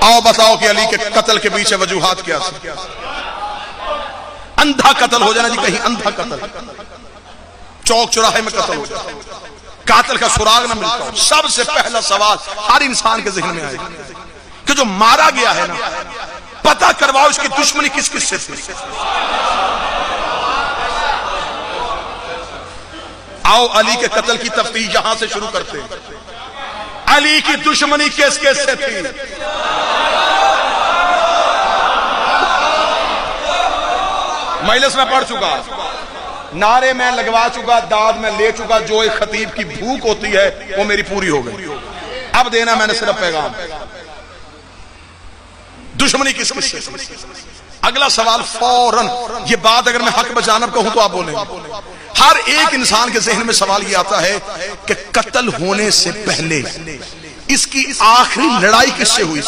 आओ बताओ कि अली के कत्ल के पीछे वजूहात क्या थी? अंधा कत्ल हो जाना जी, कहीं अंधा कत्ल, चौक चौराहे में कत्ल हो जाए, कातिल का सुराग ना मिलता हो। सबसे पहला सवाल हर इंसान के जहन में आएगा कि जो मारा गया है ना, पता करवाओ इसकी दुश्मनी किस किस से थी। आओ अली के कत्ल की तफ्तीश यहां से शुरू करते हैं। अली की दुश्मनी किस किस से थी? मजलिस में पढ़ चुका, नारे में लगवा चुका, दाद में ले चुका। जो एक खतीब की भूख होती है वो मेरी पूरी हो गई। अब देना मैंने सिर्फ पैगाम, दुश्मनी किस किस से। अगला सवाल फौरन, ये बात अगर मैं हक बजानब कहूं तो आप बोलेंगे। हर एक इंसान के जहन में सवाल ये आता है कि कत्ल होने से पहले इसकी आखिरी लड़ाई किससे हुई?